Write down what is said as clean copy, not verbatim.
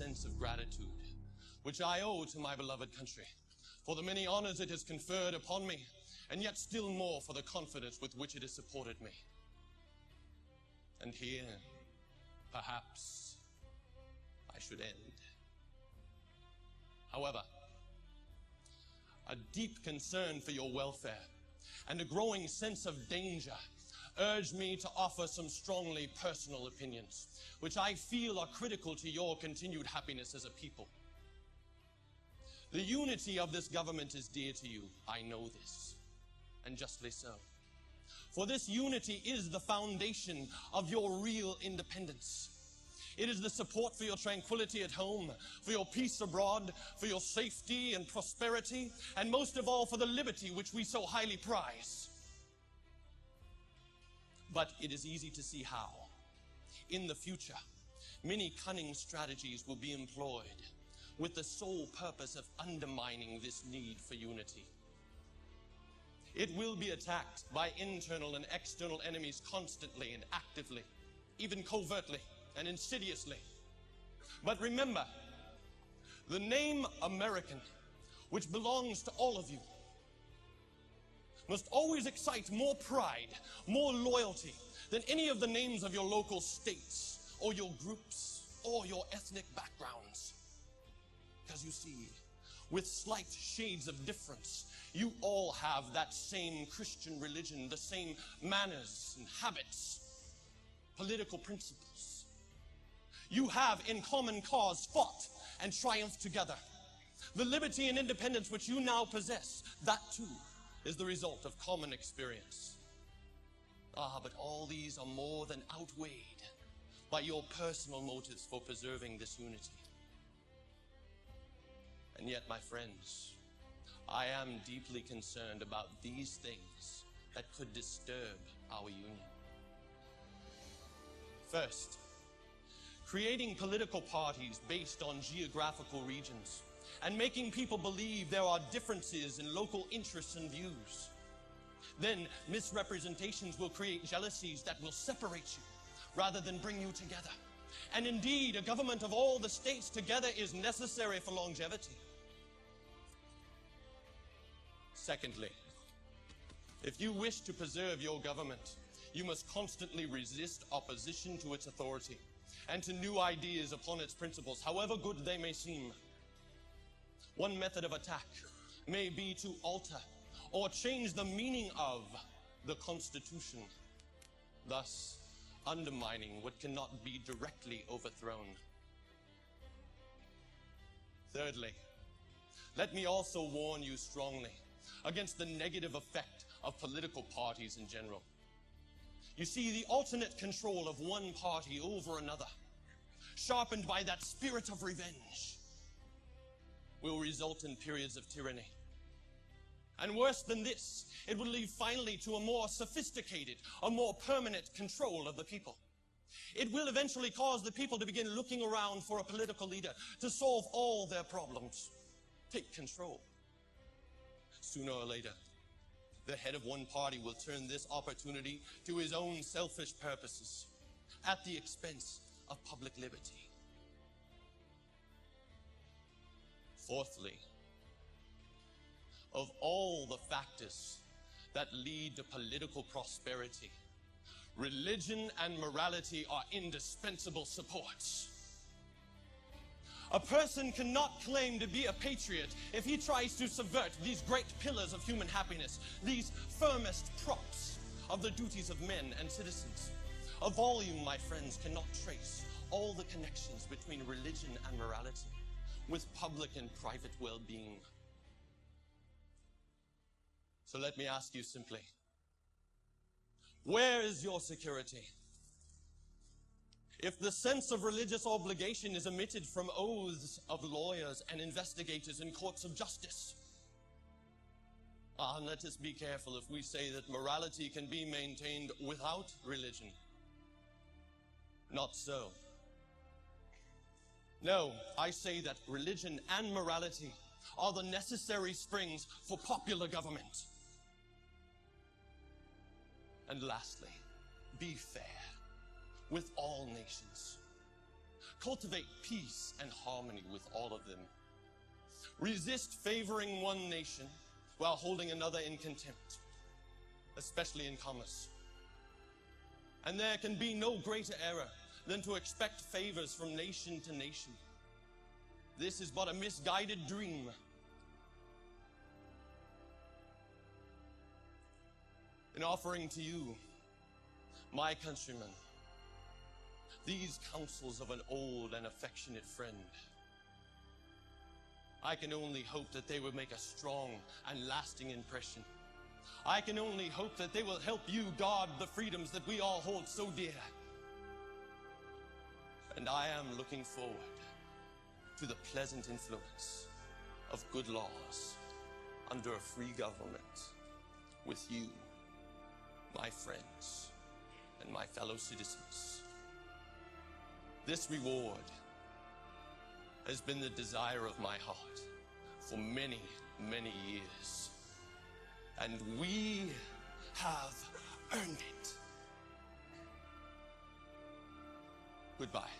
sense of gratitude, which I owe to my beloved country, for the many honors it has conferred upon me, and yet still more for the confidence with which it has supported me. And here, perhaps, I should end. However, a deep concern for your welfare and a growing sense of danger urge me to offer some strongly personal opinions, which I feel are critical to your continued happiness as a people. The unity of this government is dear to you. I know this, and justly so. For this unity is the foundation of your real independence. It is the support for your tranquility at home, for your peace abroad, for your safety and prosperity, and most of all for the liberty which we so highly prize. But it is easy to see how, in the future, many cunning strategies will be employed with the sole purpose of undermining this need for unity. It will be attacked by internal and external enemies constantly and actively, even covertly and insidiously. But remember, the name American, which belongs to all of you, must always excite more pride, more loyalty than any of the names of your local states or your groups or your ethnic backgrounds. Because you see, with slight shades of difference, you all have that same Christian religion, the same manners and habits, political principles. You have in common cause fought and triumphed together. The liberty and independence which you now possess, that too is the result of common experience. But all these are more than outweighed by your personal motives for preserving this unity. And yet, my friends, I am deeply concerned about these things that could disturb our union. First, creating political parties based on geographical regions and making people believe there are differences in local interests and views. Then misrepresentations will create jealousies that will separate you rather than bring you together. And indeed, a government of all the states together is necessary for longevity. Secondly, if you wish to preserve your government, you must constantly resist opposition to its authority and to new ideas upon its principles, however good they may seem. One method of attack may be to alter or change the meaning of the Constitution, thus undermining what cannot be directly overthrown. Thirdly, let me also warn you strongly against the negative effect of political parties in general. You see, the alternate control of one party over another, sharpened by that spirit of revenge, will result in periods of tyranny. And worse than this, it will lead finally to a more sophisticated, a more permanent control of the people. It will eventually cause the people to begin looking around for a political leader to solve all their problems, take control. Sooner or later, the head of one party will turn this opportunity to his own selfish purposes at the expense of public liberty. Fourthly, of all the factors that lead to political prosperity, religion and morality are indispensable supports. A person cannot claim to be a patriot if he tries to subvert these great pillars of human happiness, these firmest props of the duties of men and citizens. A volume, my friends, cannot trace all the connections between religion and morality with public and private well-being. So let me ask you simply, where is your security? If the sense of religious obligation is emitted from oaths of lawyers and investigators in courts of justice, let us be careful if we say that morality can be maintained without religion. Not so. No, I say that religion and morality are the necessary springs for popular government. And lastly, be fair with all nations. Cultivate peace and harmony with all of them. Resist favoring one nation while holding another in contempt, especially in commerce. And there can be no greater error than to expect favors from nation to nation. This is but a misguided dream. In offering to you, my countrymen, these counsels of an old and affectionate friend, I can only hope that they will make a strong and lasting impression. I can only hope that they will help you guard the freedoms that we all hold so dear. And I am looking forward to the pleasant influence of good laws under a free government with you, my friends, and my fellow citizens. This reward has been the desire of my heart for many, many years. And we have earned it. Goodbye.